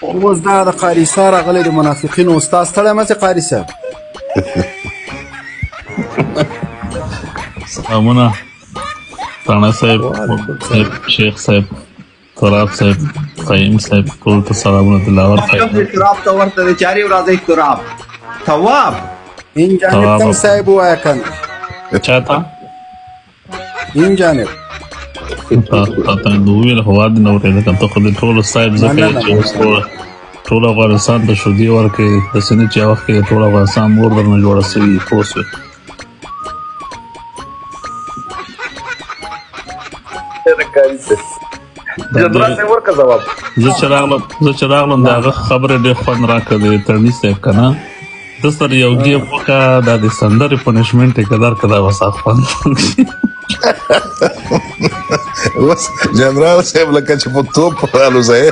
اوس دا د قاري صاحب راغلی د منافقینو استاد ستړی مه شې قاري صاحب. سلامونه رانا صاحب شیخ صاحب تراب صاحب قیم صاحب ټول ته سلامونه دلاور صاحب تراب ته ورته دی چارې ورځې تراب ثواب این جانب کوم صاحب ووایه کنه چاته این جانب تاته د وویل خو واده نه ورېده که ته خو د ټولو صاحب ځکه چې اوس ټول افغانستان ته شودې ورکوي داسې نه چې هغه وخت کې ټول افغانستان مور درنه جوړه سوي پوه شوې زه چې راغلم د هغه خبرې ډېر خوند راکړه د ترني صاحب که نه ده سره یو ګیم وکړه دا د سندرې پنشمنټ یې که درکړه دا به ستا خوند اوس جنرال صاحب لکه چې په توپ الوځئ